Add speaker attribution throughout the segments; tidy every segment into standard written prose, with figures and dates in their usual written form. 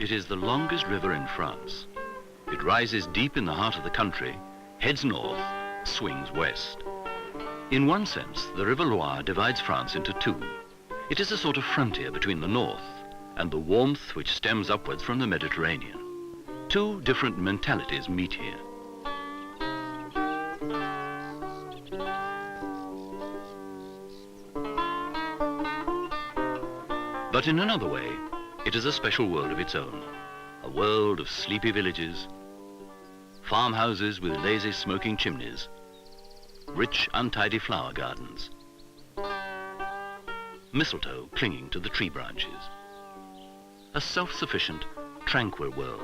Speaker 1: it is the longest river in France. It rises deep in the heart of the country, heads north, swings west. In one sense, the River Loire divides France into two. It is a sort of frontier between the north and the warmth which stems upwards from the Mediterranean. Two different mentalities meet here. But in another way, it is a special world of its own. A world of sleepy villages, farmhouses with lazy smoking chimneys, rich untidy flower gardens, mistletoe clinging to the tree branches. A self-sufficient, tranquil world.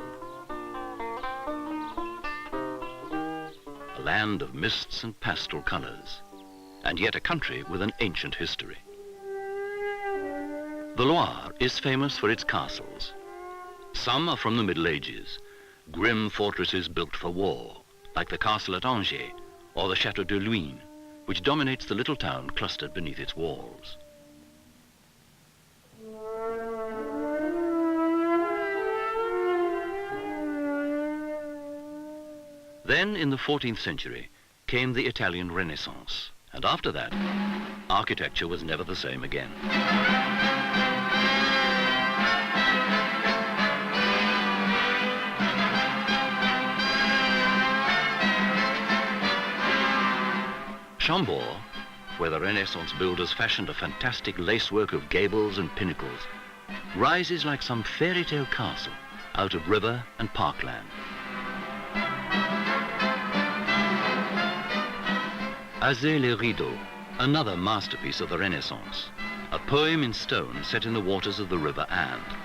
Speaker 1: A land of mists and pastel colors, and yet a country with an ancient history. The Loire is famous for its castles. Some are from the Middle Ages, grim fortresses built for war, like the castle at Angers or the Château de Luynes, which dominates the little town clustered beneath its walls. Then, in the 14th century, came the Italian Renaissance, and after that, architecture was never the same again. Chambord, where the Renaissance builders fashioned a fantastic lacework of gables and pinnacles, rises like some fairy tale castle out of river and parkland. Azay les Rideaux, another masterpiece of the Renaissance, a poem in stone set in the waters of the River Indre.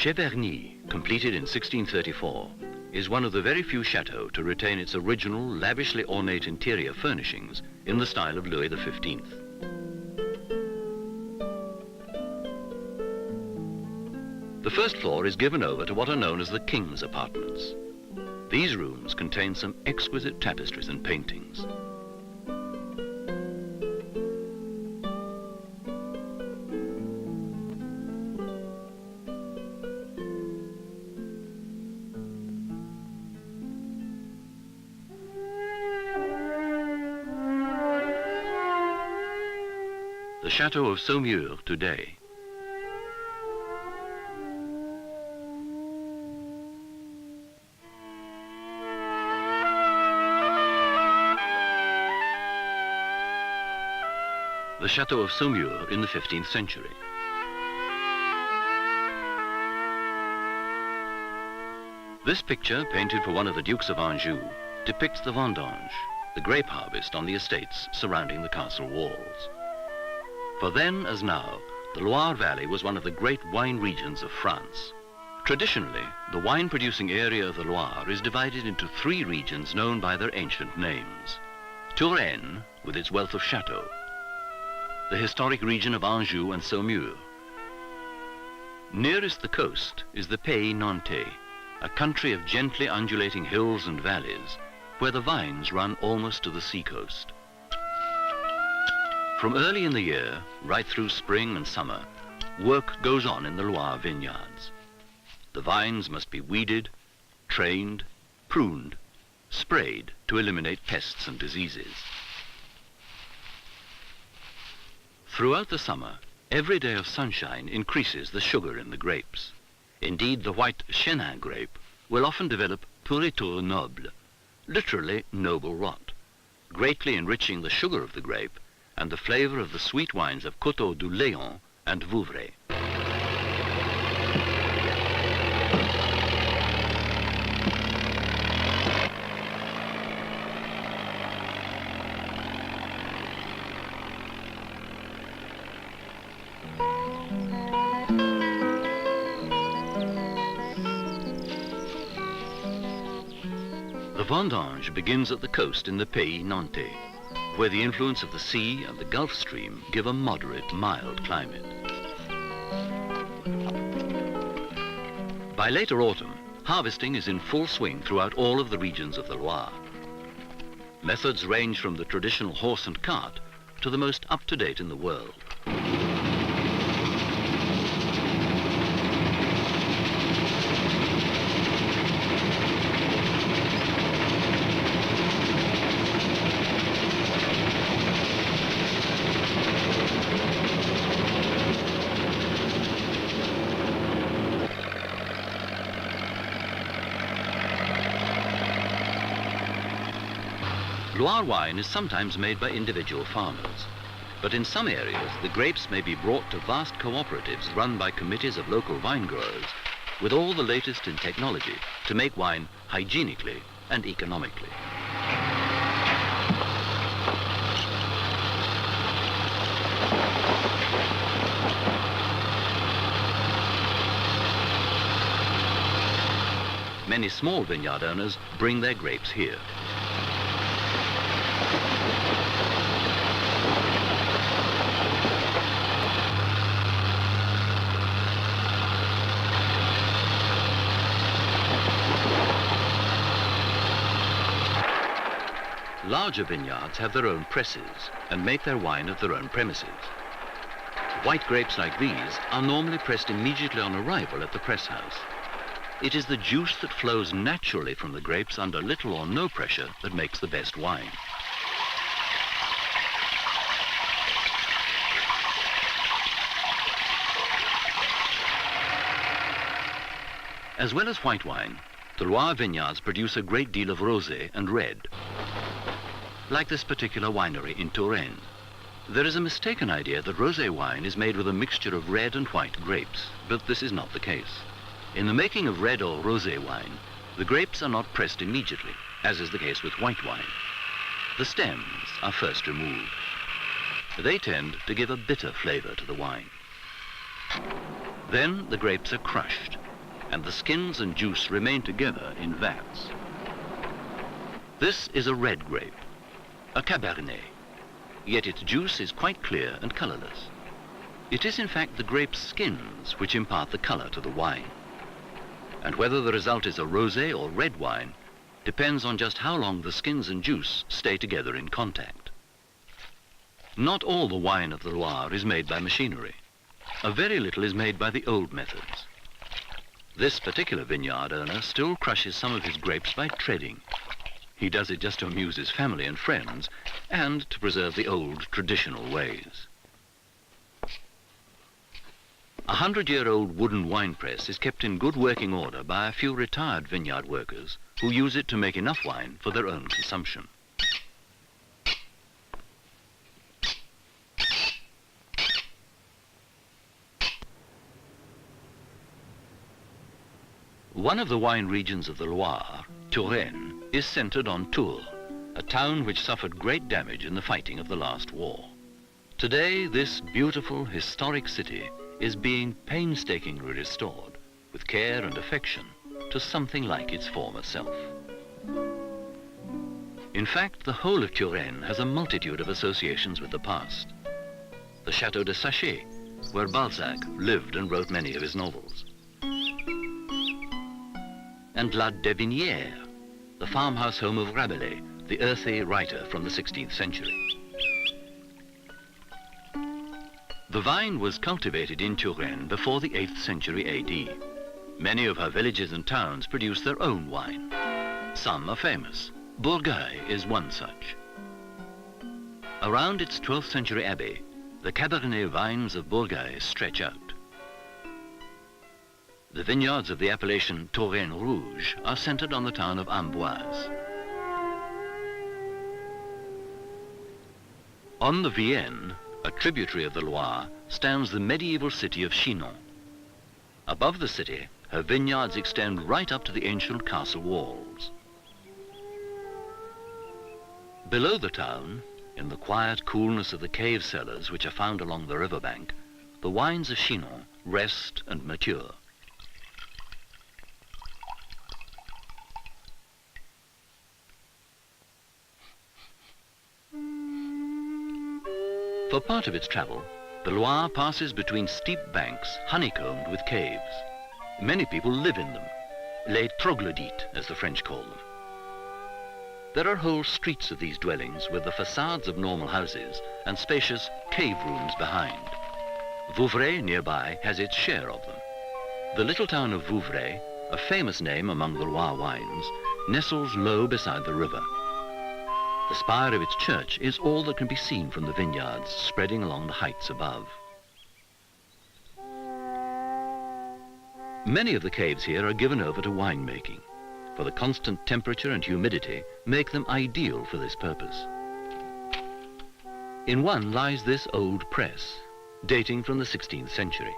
Speaker 1: Cheverny, completed in 1634, is one of the very few chateaux to retain its original, lavishly ornate interior furnishings in the style of Louis XV. The first floor is given over to what are known as the King's Apartments. These rooms contain some exquisite tapestries and paintings. The Chateau of Saumur today. The Chateau of Saumur in the 15th century. This picture, painted for one of the Dukes of Anjou, depicts the vendange, the grape harvest on the estates surrounding the castle walls. For then, as now, the Loire Valley was one of the great wine regions of France. Traditionally, the wine-producing area of the Loire is divided into three regions known by their ancient names. Touraine, with its wealth of chateaux. The historic region of Anjou and Saumur. Nearest the coast is the Pays Nantais, a country of gently undulating hills and valleys, where the vines run almost to the seacoast. From early in the year, right through spring and summer, work goes on in the Loire vineyards. The vines must be weeded, trained, pruned, sprayed to eliminate pests and diseases. Throughout the summer, every day of sunshine increases the sugar in the grapes. Indeed, the white Chenin grape will often develop pourriture noble, literally noble rot, greatly enriching the sugar of the grape and the flavor of the sweet wines of Coteaux du Layon and Vouvray. The vendange begins at the coast in the Pays Nantais. where the influence of the sea and the Gulf Stream give a moderate, mild climate. By later autumn, harvesting is in full swing throughout all of the regions of the Loire. Methods range from the traditional horse and cart to the most up-to-date in the world. Loire wine is sometimes made by individual farmers, but in some areas the grapes may be brought to vast cooperatives run by committees of local wine growers with all the latest in technology to make wine hygienically and economically. Many small vineyard owners bring their grapes here. Larger vineyards have their own presses and make their wine at their own premises. White grapes like these are normally pressed immediately on arrival at the press house. It is the juice that flows naturally from the grapes under little or no pressure that makes the best wine. As well as white wine, the Loire vineyards produce a great deal of rosé and red. Like this particular winery in Touraine, there is a mistaken idea that rosé wine is made with a mixture of red and white grapes, but this is not the case. In the making of red or rosé wine, the grapes are not pressed immediately, as is the case with white wine. The stems are first removed. They tend to give a bitter flavor to the wine. Then the grapes are crushed, and the skins and juice remain together in vats. This is a red grape, a cabernet, yet its juice is quite clear and colorless. It is in fact the grape's skins which impart the color to the wine. And whether the result is a rosé or red wine depends on just how long the skins and juice stay together in contact. Not all the wine of the Loire is made by machinery. A very little is made by the old methods. This particular vineyard owner still crushes some of his grapes by treading. He does it just to amuse his family and friends and to preserve the old traditional ways. A 100-year-old wooden wine press is kept in good working order by a few retired vineyard workers who use it to make enough wine for their own consumption. One of the wine regions of the Loire, Touraine, is centered on Tours, a town which suffered great damage in the fighting of the last war. Today, this beautiful historic city is being painstakingly restored with care and affection to something like its former self. In fact, the whole of Touraine has a multitude of associations with the past. The Château de Sachet, where Balzac lived and wrote many of his novels. And La Devinière, the farmhouse home of Rabelais, the earthy writer from the 16th century. The vine was cultivated in Touraine before the 8th century AD. Many of her villages and towns produce their own wine. Some are famous. Bourgdeill is one such. Around its 12th century abbey, the cabernet vines of Bourgdeill stretch out. The vineyards of the appellation Touraine Rouge are centered on the town of Amboise. On the Vienne, a tributary of the Loire, stands the medieval city of Chinon. Above the city, her vineyards extend right up to the ancient castle walls. Below the town, in the quiet coolness of the cave cellars which are found along the riverbank, the wines of Chinon rest and mature. For part of its travel, the Loire passes between steep banks honeycombed with caves. Many people live in them, les troglodytes, as the French call them. There are whole streets of these dwellings with the facades of normal houses and spacious cave rooms behind. Vouvray, nearby, has its share of them. The little town of Vouvray, a famous name among the Loire wines, nestles low beside the river. The spire of its church is all that can be seen from the vineyards spreading along the heights above. Many of the caves here are given over to winemaking, for the constant temperature and humidity make them ideal for this purpose. In one lies this old press, dating from the 16th century.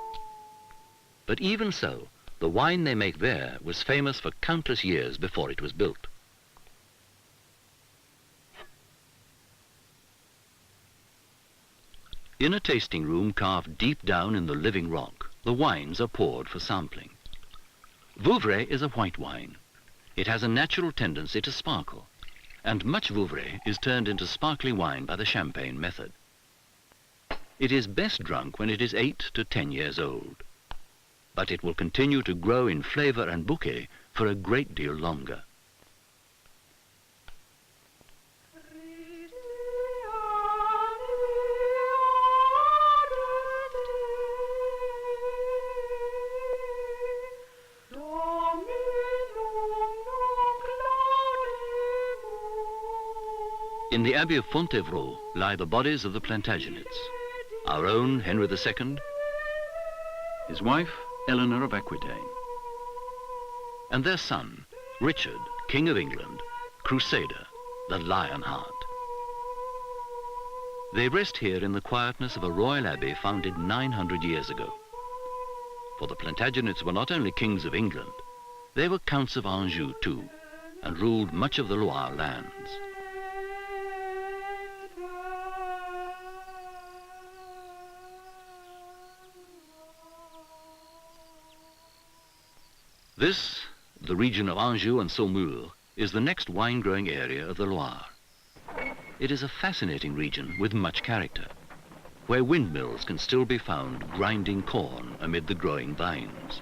Speaker 1: But even so, the wine they make there was famous for countless years before it was built. In a tasting room carved deep down in the living rock, the wines are poured for sampling. Vouvray is a white wine. It has a natural tendency to sparkle, and much Vouvray is turned into sparkly wine by the champagne method. It is best drunk when it is 8 to 10 years old, but it will continue to grow in flavor and bouquet for a great deal longer. In the Abbey of Fontevraud lie the bodies of the Plantagenets. Our own Henry II, his wife Eleanor of Aquitaine, and their son Richard, King of England, Crusader, the Lionheart. They rest here in the quietness of a royal abbey founded 900 years ago. For the Plantagenets were not only kings of England, they were counts of Anjou too, and ruled much of the Loire lands. This, the region of Anjou and Saumur, is the next wine-growing area of the Loire. It is a fascinating region with much character, where windmills can still be found grinding corn amid the growing vines.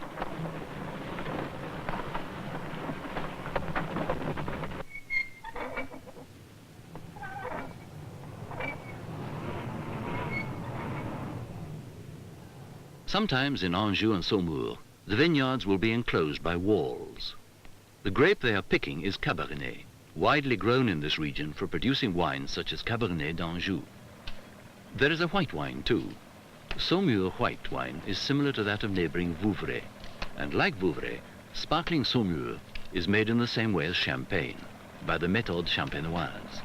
Speaker 1: Sometimes in Anjou and Saumur, the vineyards will be enclosed by walls. The grape they are picking is cabernet, widely grown in this region for producing wines such as Cabernet d'Anjou. There is a white wine too. Saumur white wine is similar to that of neighboring Vouvray, and like Vouvray, sparkling Saumur is made in the same way as champagne, by the méthode champenoise.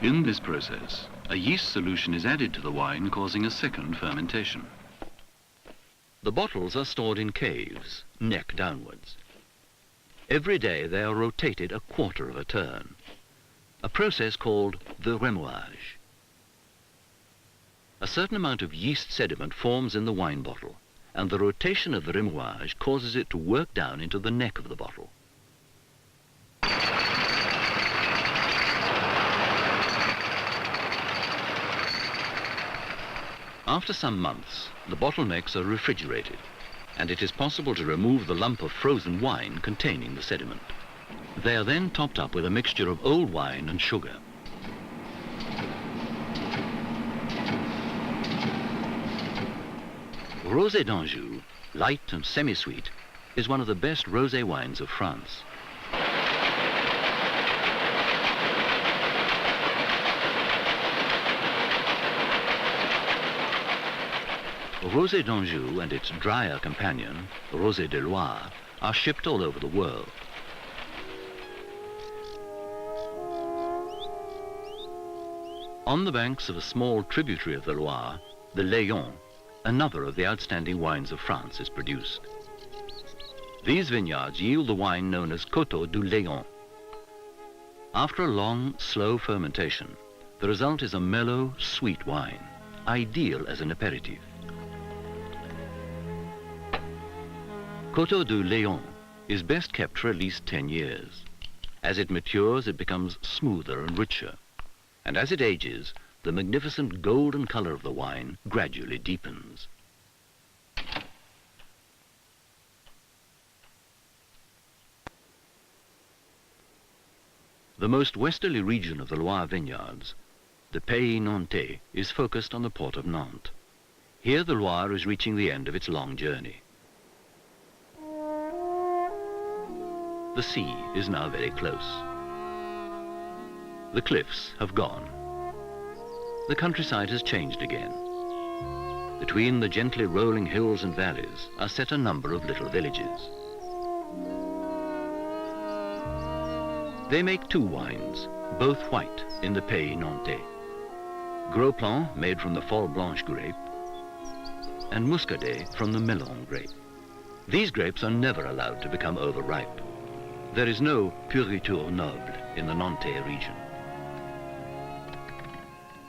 Speaker 1: In this process, a yeast solution is added to the wine, causing a second fermentation. The bottles are stored in caves, neck downwards. Every day they are rotated a quarter of a turn, a process called the remouage. A certain amount of yeast sediment forms in the wine bottle, and the rotation of the remouage causes it to work down into the neck of the bottle. After some months, the bottlenecks are refrigerated, and it is possible to remove the lump of frozen wine containing the sediment. They are then topped up with a mixture of old wine and sugar. Rosé d'Anjou, light and semi-sweet, is one of the best rosé wines of France. Rosé d'Anjou and its drier companion, Rosé de Loire, are shipped all over the world. On the banks of a small tributary of the Loire, the Layon, another of the outstanding wines of France, is produced. These vineyards yield the wine known as Coteaux du Layon. After a long, slow fermentation, the result is a mellow, sweet wine, ideal as an aperitif. Coteaux du Layon is best kept for at least 10 years. As it matures, it becomes smoother and richer, and as it ages, the magnificent golden color of the wine gradually deepens. The most westerly region of the Loire vineyards, the Pays Nantais, is focused on the port of Nantes. Here the Loire is reaching the end of its long journey. The sea is now very close. The cliffs have gone. The countryside has changed again. Between the gently rolling hills and valleys are set a number of little villages. They make two wines, both white, in the Pays Nantais. Gros Plan, made from the Folle Blanche grape, and Muscadet from the Melon grape. These grapes are never allowed to become overripe. There is no pourriture noble in the Nantais region.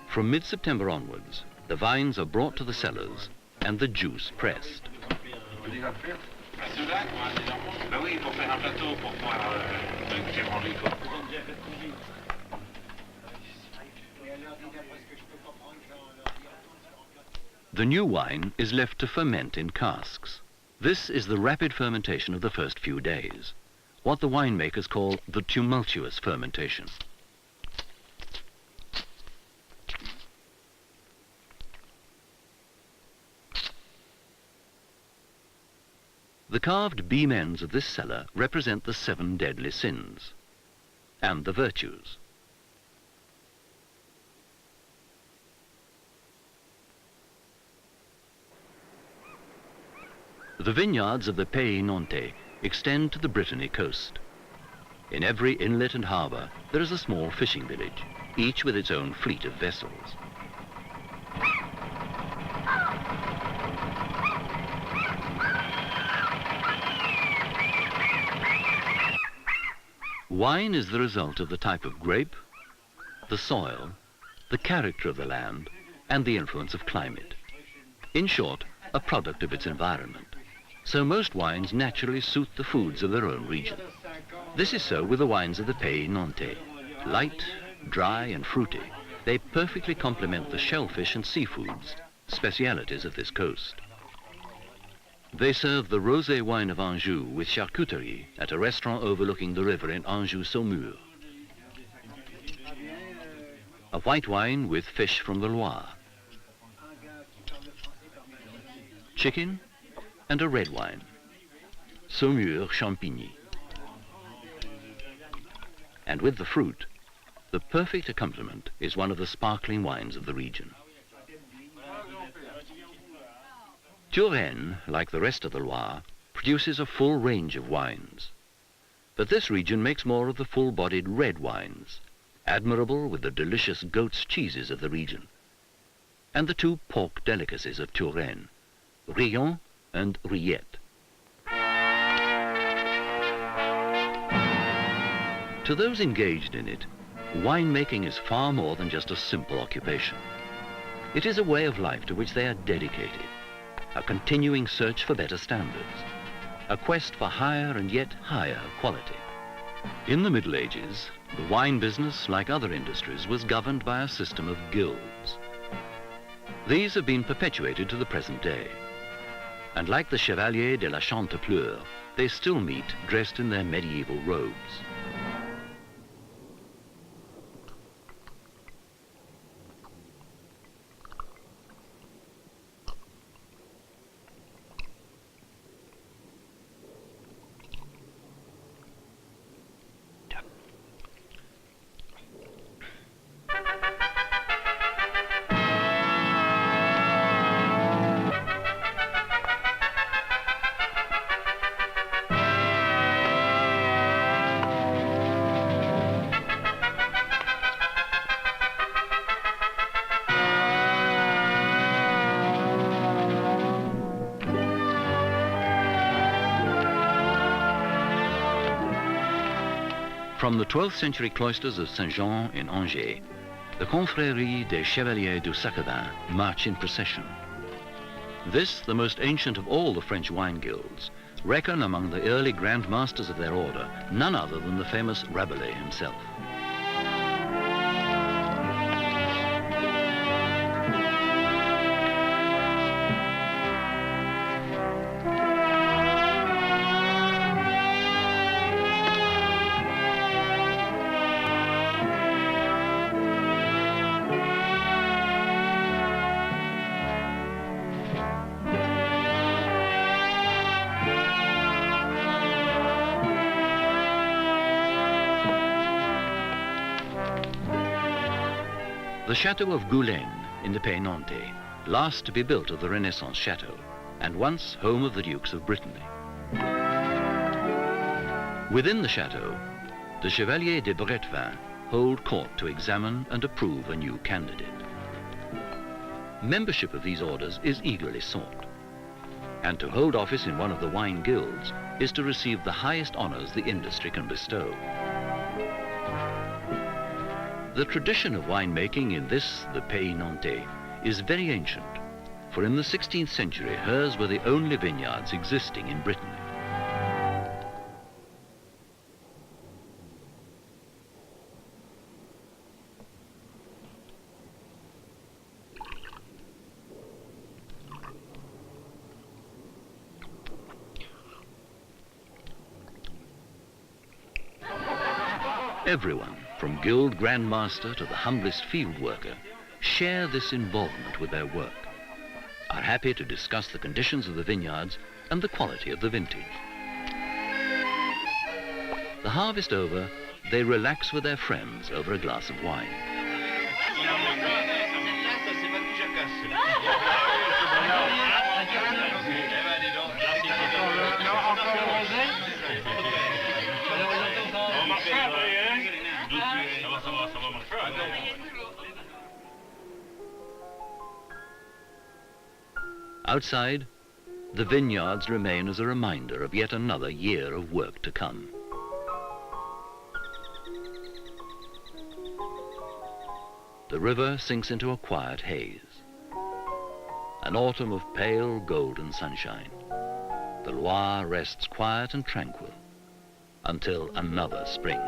Speaker 1: From mid-September onwards, the vines are brought to the cellars and the juice pressed. The new wine is left to ferment in casks. This is the rapid fermentation of the first few days, what the winemakers call the tumultuous fermentation. The carved beam ends of this cellar represent the 7 deadly sins and the virtues. The vineyards of the Pays Nantais extend to the Brittany coast. In every inlet and harbour there is a small fishing village, each with its own fleet of vessels. Wine is the result of the type of grape, the soil, the character of the land, and the influence of climate. In short, a product of its environment. So most wines naturally suit the foods of their own region. This is so with the wines of the Pays Nantais. Light, dry, and fruity, they perfectly complement the shellfish and seafoods, specialities of this coast. They serve the rosé wine of Anjou with charcuterie at a restaurant overlooking the river in Anjou and Saumur. A white wine with fish from the Loire. Chicken and a red wine, Saumur Champigny. And with the fruit, the perfect accompaniment is one of the sparkling wines of the region. Touraine, like the rest of the Loire, produces a full range of wines. But this region makes more of the full-bodied red wines, admirable with the delicious goat's cheeses of the region, and the 2 pork delicacies of Touraine, Rion and Rillette. To those engaged in it, winemaking is far more than just a simple occupation. It is a way of life to which they are dedicated, a continuing search for better standards, a quest for higher and yet higher quality. In the Middle Ages, the wine business, like other industries, was governed by a system of guilds. These have been perpetuated to the present day. And like the Chevalier de la Chantepleur, they still meet dressed in their medieval robes. From the 12th century cloisters of Saint-Jean in Angers, the Confrérie des Chevaliers du Sacredin march in procession. This, the most ancient of all the French wine guilds, reckon among the early grand masters of their order none other than the famous Rabelais himself. The chateau of Goulaine in the Pays Nantais, last to be built of the Renaissance chateau, and once home of the Dukes of Brittany. Within the chateau, the Chevaliers de Brettevin hold court to examine and approve a new candidate. Membership of these orders is eagerly sought, and to hold office in one of the wine guilds is to receive the highest honors the industry can bestow. The tradition of winemaking in this, the Pays Nantais, is very ancient, for in the 16th century hers were the only vineyards existing in Britain. Everyone, from guild grandmaster to the humblest field worker, share this involvement with their work, are happy to discuss the conditions of the vineyards and the quality of the vintage. The harvest over, they relax with their friends over a glass of wine. Outside, the vineyards remain as a reminder of yet another year of work to come. The river sinks into a quiet haze. An autumn of pale golden sunshine. The Loire rests quiet and tranquil until another spring.